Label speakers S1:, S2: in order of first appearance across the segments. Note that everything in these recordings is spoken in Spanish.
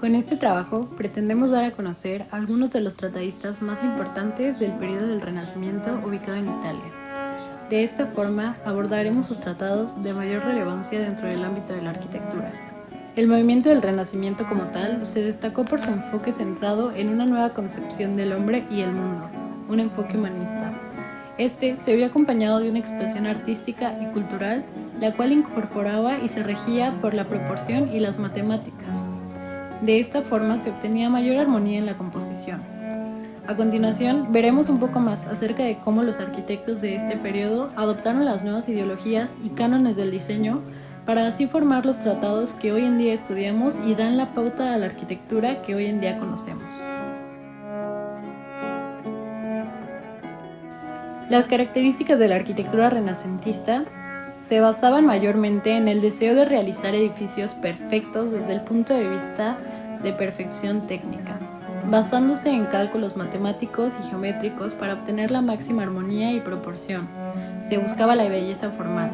S1: Con este trabajo pretendemos dar a conocer algunos de los tratadistas más importantes del periodo del Renacimiento ubicado en Italia. De esta forma abordaremos sus tratados de mayor relevancia dentro del ámbito de la arquitectura. El movimiento del Renacimiento como tal se destacó por su enfoque centrado en una nueva concepción del hombre y el mundo, un enfoque humanista. Este se vio acompañado de una expresión artística y cultural, la cual incorporaba y se regía por la proporción y las matemáticas. De esta forma se obtenía mayor armonía en la composición. A continuación, veremos un poco más acerca de cómo los arquitectos de este periodo adoptaron las nuevas ideologías y cánones del diseño para así formar los tratados que hoy en día estudiamos y dan la pauta a la arquitectura que hoy en día conocemos. Las características de la arquitectura renacentista se basaban mayormente en el deseo de realizar edificios perfectos desde el punto de vista de perfección técnica, basándose en cálculos matemáticos y geométricos para obtener la máxima armonía y proporción. Se buscaba la belleza formal.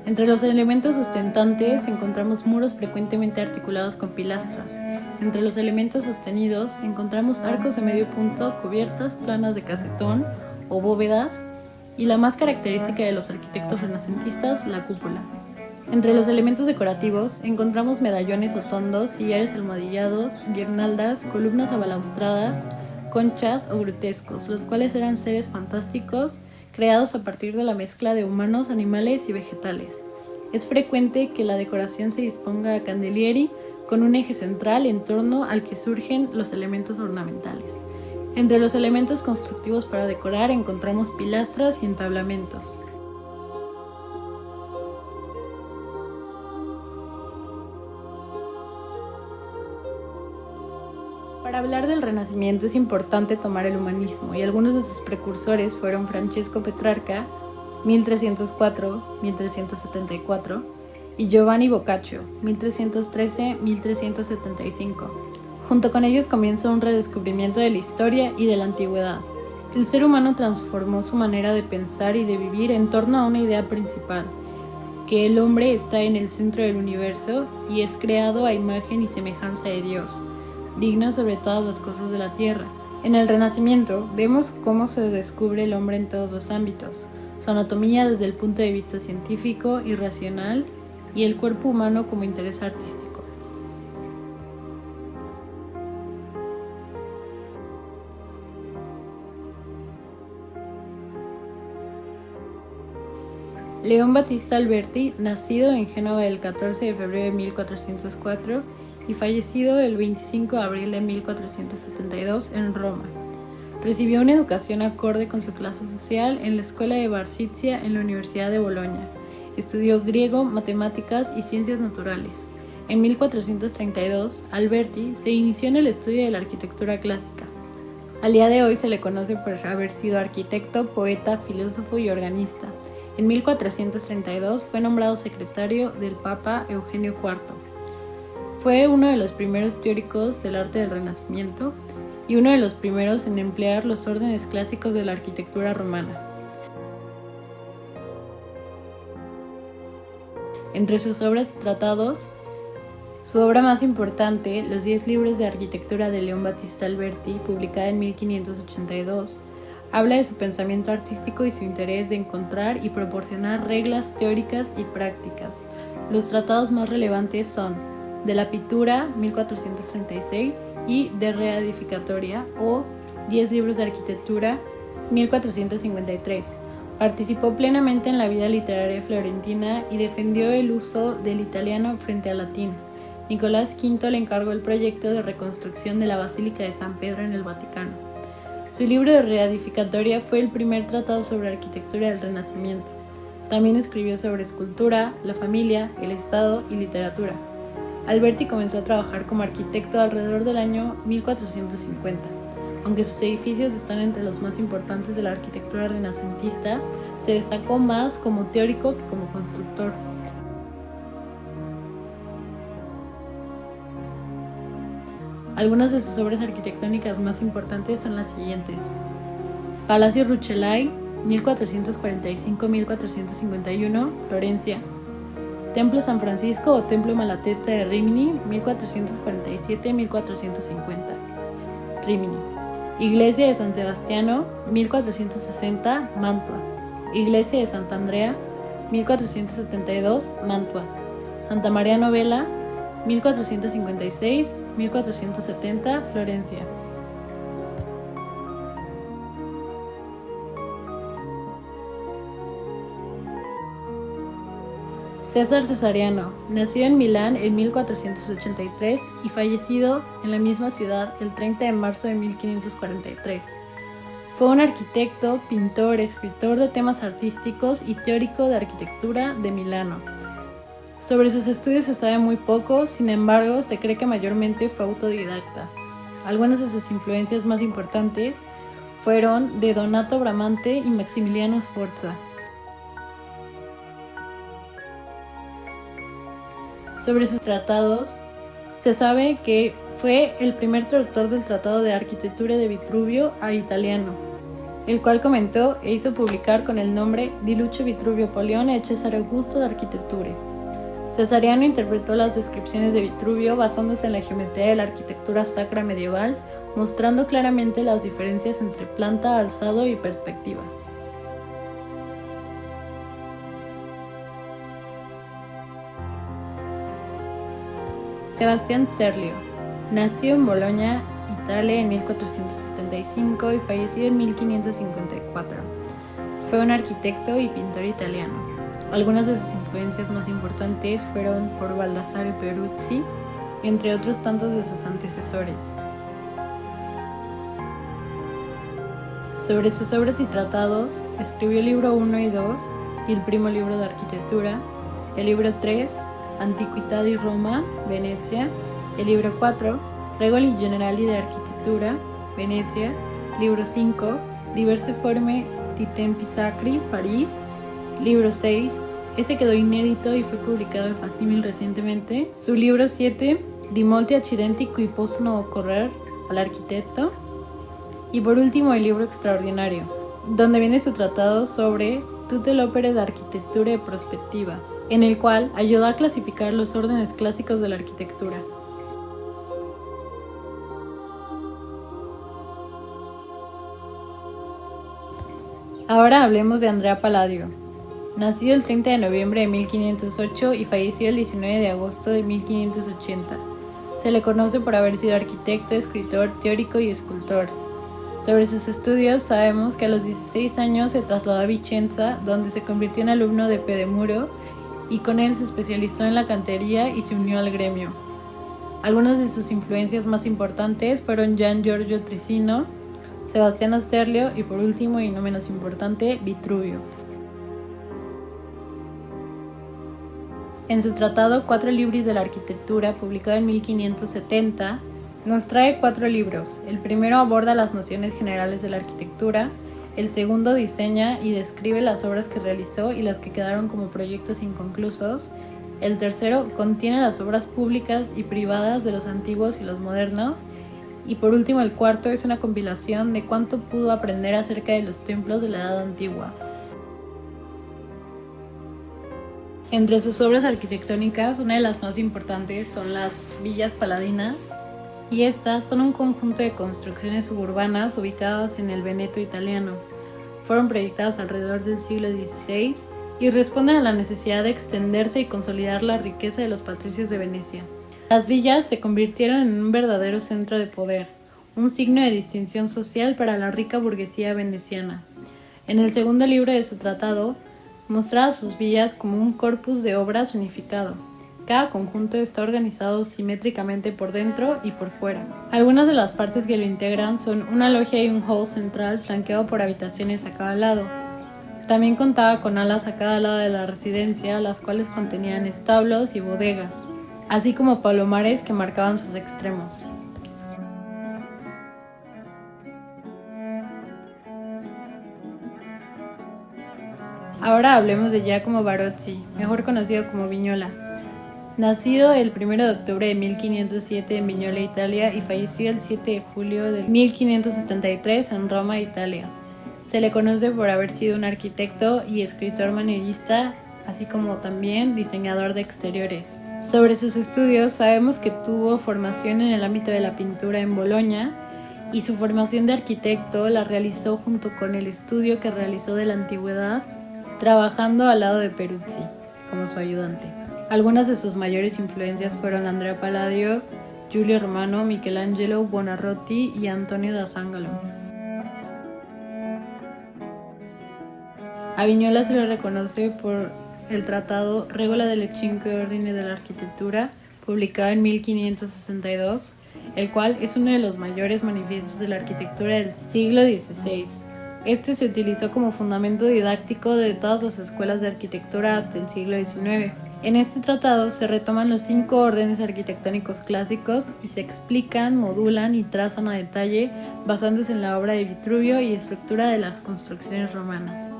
S1: Entre los elementos sustentantes encontramos muros frecuentemente articulados con pilastras. Entre los elementos sostenidos encontramos arcos de medio punto, cubiertas planas de casetón o bóvedas, y la más característica de los arquitectos renacentistas, la cúpula. Entre los elementos decorativos encontramos medallones o tondos, sillares almohadillados, guirnaldas, columnas abalaustradas, conchas o grutescos, los cuales eran seres fantásticos creados a partir de la mezcla de humanos, animales y vegetales. Es frecuente que la decoración se disponga a candelieri con un eje central en torno al que surgen los elementos ornamentales. Entre los elementos constructivos para decorar encontramos pilastras y entablamentos. Para hablar del Renacimiento es importante tomar el humanismo, y algunos de sus precursores fueron Francesco Petrarca, 1304-1374, y Giovanni Boccaccio, 1313-1375. Junto con ellos comienza un redescubrimiento de la historia y de la antigüedad. El ser humano transformó su manera de pensar y de vivir en torno a una idea principal, que el hombre está en el centro del universo y es creado a imagen y semejanza de Dios, digno sobre todas las cosas de la tierra. En el Renacimiento vemos cómo se descubre el hombre en todos los ámbitos, su anatomía desde el punto de vista científico y racional, y el cuerpo humano como interés artístico. León Battista Alberti, nacido en Génova el 14 de febrero de 1404 y fallecido el 25 de abril de 1472 en Roma. Recibió una educación acorde con su clase social en la escuela de Barsitzia en la Universidad de Bolonia. Estudió griego, matemáticas y ciencias naturales. En 1432, Alberti se inició en el estudio de la arquitectura clásica. Al día de hoy se le conoce por haber sido arquitecto, poeta, filósofo y organista. En 1432 fue nombrado secretario del Papa Eugenio IV. Fue uno de los primeros teóricos del arte del Renacimiento y uno de los primeros en emplear los órdenes clásicos de la arquitectura romana. Entre sus obras y tratados, su obra más importante, Los 10 libros de arquitectura de León Battista Alberti, publicada en 1582, habla de su pensamiento artístico y su interés de encontrar y proporcionar reglas teóricas y prácticas. Los tratados más relevantes son De la Pittura, 1436, y De Reedificatoria, o 10 libros de arquitectura, 1453. Participó plenamente en la vida literaria florentina y defendió el uso del italiano frente al latín. Nicolás V le encargó el proyecto de reconstrucción de la Basílica de San Pedro en el Vaticano. Su libro de Reedificatoria fue el primer tratado sobre arquitectura del Renacimiento. También escribió sobre escultura, la familia, el Estado y literatura. Alberti comenzó a trabajar como arquitecto alrededor del año 1450. Aunque sus edificios están entre los más importantes de la arquitectura renacentista, se destacó más como teórico que como constructor. Algunas de sus obras arquitectónicas más importantes son las siguientes: Palacio Rucellai, 1445-1451, Florencia; Templo San Francisco o Templo Malatesta de Rimini, 1447-1450. Rimini. Iglesia de San Sebastiano, 1460, Mantua. Iglesia de Santa Andrea, 1472, Mantua. Santa María Novella, 1456-1470, Florencia. César Cesariano, nacido en Milán en 1483 y fallecido en la misma ciudad el 30 de marzo de 1543. Fue un arquitecto, pintor, escritor de temas artísticos y teórico de arquitectura de Milano. Sobre sus estudios se sabe muy poco, sin embargo, se cree que mayormente fue autodidacta. Algunas de sus influencias más importantes fueron de Donato Bramante y Maximiliano Sforza. Sobre sus tratados, se sabe que fue el primer traductor del Tratado de Arquitectura de Vitruvio a italiano, el cual comentó e hizo publicar con el nombre Di Lucio Vitruvio Polione e Cesare Augusto de Architecture. Cesariano interpretó las descripciones de Vitruvio basándose en la geometría de la arquitectura sacra medieval, mostrando claramente las diferencias entre planta, alzado y perspectiva. Sebastián Serlio, nació en Bolonia, Italia en 1475 y fallecido en 1554. Fue un arquitecto y pintor italiano. Algunas de sus influencias más importantes fueron por Baldassare Peruzzi, entre otros tantos de sus antecesores. Sobre sus obras y tratados, escribió el libro 1 y 2 y el primo libro de arquitectura, el libro 3, Antiquitadi Roma, Venecia, el libro 4, Regoli Generali de Arquitectura, Venecia, libro 5, Diverse Forme di Tempi Sacri, París, libro 6, ese quedó inédito y fue publicado en Facsimil recientemente, su libro 7, Di molti accidenti cui possono occorrere all'architetto, y por último el libro extraordinario, donde viene su tratado sobre Tutte le opere d'architettura e prospettiva, en el cual ayudó a clasificar los órdenes clásicos de la arquitectura. Ahora hablemos de Andrea Palladio. Nacido el 30 de noviembre de 1508 y falleció el 19 de agosto de 1580. Se le conoce por haber sido arquitecto, escritor, teórico y escultor. Sobre sus estudios sabemos que a los 16 años se trasladó a Vicenza, donde se convirtió en alumno de Pedemuro, y con él se especializó en la cantería y se unió al gremio. Algunas de sus influencias más importantes fueron Gian Giorgio Trissino, Sebastiano Serlio y por último y no menos importante, Vitruvio. En su tratado Quattro Libri de la Arquitectura, publicado en 1570, nos trae 4 libros. El primero aborda las nociones generales de la arquitectura, el segundo diseña y describe las obras que realizó y las que quedaron como proyectos inconclusos. El tercero contiene las obras públicas y privadas de los antiguos y los modernos. Y por último, el cuarto es una compilación de cuánto pudo aprender acerca de los templos de la Edad Antigua. Entre sus obras arquitectónicas, una de las más importantes son las Villas Paladinas, y estas son un conjunto de construcciones suburbanas ubicadas en el Veneto italiano. Fueron proyectadas alrededor del siglo XVI y responden a la necesidad de extenderse y consolidar la riqueza de los patricios de Venecia. Las villas se convirtieron en un verdadero centro de poder, un signo de distinción social para la rica burguesía veneciana. En el segundo libro de su tratado, mostraba sus villas como un corpus de obras unificado. Cada conjunto está organizado simétricamente por dentro y por fuera. Algunas de las partes que lo integran son una logia y un hall central flanqueado por habitaciones a cada lado. También contaba con alas a cada lado de la residencia, las cuales contenían establos y bodegas, así como palomares que marcaban sus extremos. Ahora hablemos de Giacomo Barozzi, mejor conocido como Vignola. Nacido el 1 de octubre de 1507 en Vignola, Italia, y falleció el 7 de julio de 1573 en Roma, Italia. Se le conoce por haber sido un arquitecto y escritor manierista así como también diseñador de exteriores. Sobre sus estudios sabemos que tuvo formación en el ámbito de la pintura en Bolonia y su formación de arquitecto la realizó junto con el estudio que realizó de la antigüedad, trabajando al lado de Peruzzi como su ayudante. Algunas de sus mayores influencias fueron Andrea Palladio, Giulio Romano, Michelangelo Buonarroti y Antonio da Zangalo. A Vignola se le reconoce por el tratado Regola delle Cinque Ordini della Architettura, publicado en 1562, el cual es uno de los mayores manifiestos de la arquitectura del siglo XVI. Este se utilizó como fundamento didáctico de todas las escuelas de arquitectura hasta el siglo XIX. En este tratado se retoman los 5 órdenes arquitectónicos clásicos y se explican, modulan y trazan a detalle basándose en la obra de Vitruvio y estructura de las construcciones romanas.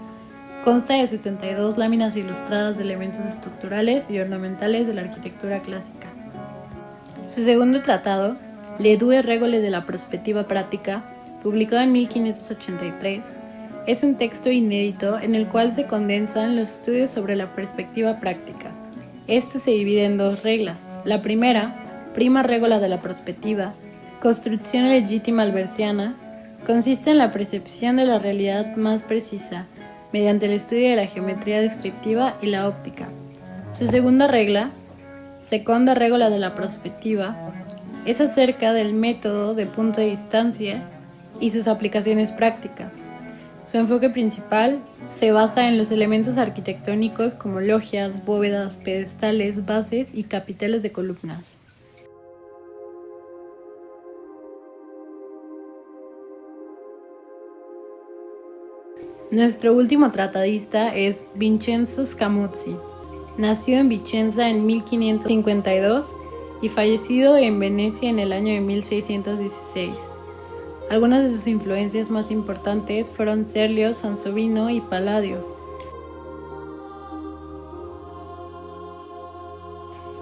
S1: Consta de 72 láminas ilustradas de elementos estructurales y ornamentales de la arquitectura clásica. Su segundo tratado, Le due regole della prospettiva pratica, publicado en 1583, es un texto inédito en el cual se condensan los estudios sobre la perspectiva práctica. Este se divide en 2 reglas. La primera, prima regola della prospettiva, construcción legítima albertiana, consiste en la percepción de la realidad más precisa, mediante el estudio de la geometría descriptiva y la óptica. Su segunda regla, seconda regola della prospettiva, es acerca del método de punto de distancia y sus aplicaciones prácticas. Su enfoque principal se basa en los elementos arquitectónicos como logias, bóvedas, pedestales, bases y capiteles de columnas. Nuestro último tratadista es Vincenzo Scamozzi, nacido en Vicenza en 1552 y fallecido en Venecia en el año de 1616. Algunas de sus influencias más importantes fueron Serlio, Sansovino y Palladio.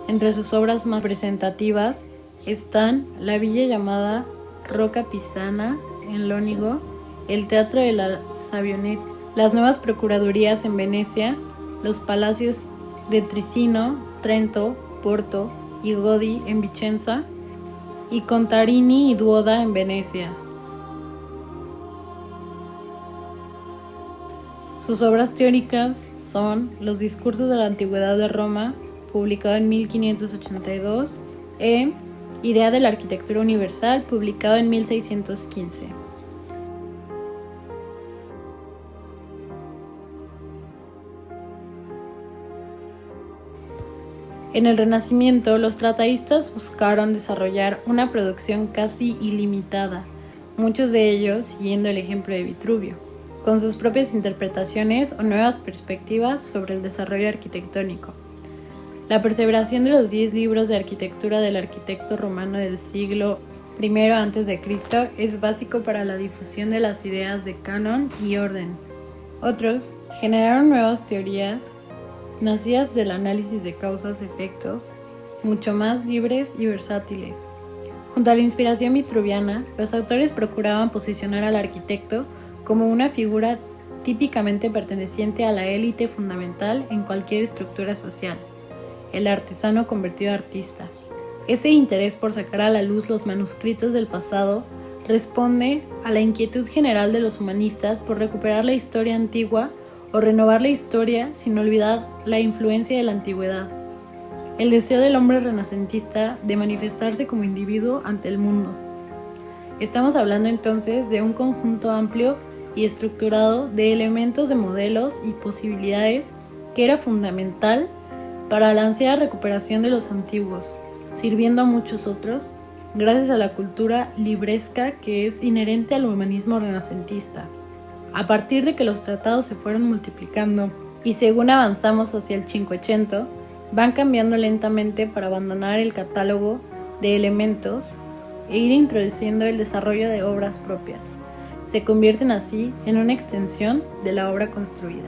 S1: Entre sus obras más representativas están la villa llamada Rocca Pisana en Lónigo, el Teatro de la Savioneta, las nuevas procuradurías en Venecia, los palacios de Tricino, Trento, Porto y Godi en Vicenza, y Contarini y Duoda en Venecia. Sus obras teóricas son Los discursos de la antigüedad de Roma, publicado en 1582, e Idea de la arquitectura universal, publicado en 1615. En el Renacimiento, los tratadistas buscaron desarrollar una producción casi ilimitada, muchos de ellos siguiendo el ejemplo de Vitruvio, con sus propias interpretaciones o nuevas perspectivas sobre el desarrollo arquitectónico. La perseveración de los 10 libros de arquitectura del arquitecto romano del siglo I a.C. es básico para la difusión de las ideas de canon y orden. Otros generaron nuevas teorías nacidas del análisis de causas-efectos, mucho más libres y versátiles. Junto a la inspiración vitruviana, los autores procuraban posicionar al arquitecto como una figura típicamente perteneciente a la élite fundamental en cualquier estructura social, el artesano convertido a artista. Ese interés por sacar a la luz los manuscritos del pasado responde a la inquietud general de los humanistas por recuperar la historia antigua o renovar la historia sin olvidar la influencia de la antigüedad. El deseo del hombre renacentista de manifestarse como individuo ante el mundo. Estamos hablando entonces de un conjunto amplio y estructurado de elementos, de modelos y posibilidades que era fundamental para la ansiada recuperación de los antiguos, sirviendo a muchos otros, gracias a la cultura libresca que es inherente al humanismo renacentista. A partir de que los tratados se fueron multiplicando y según avanzamos hacia el Cinquecento, van cambiando lentamente para abandonar el catálogo de elementos e ir introduciendo el desarrollo de obras propias. Se convierten así en una extensión de la obra construida.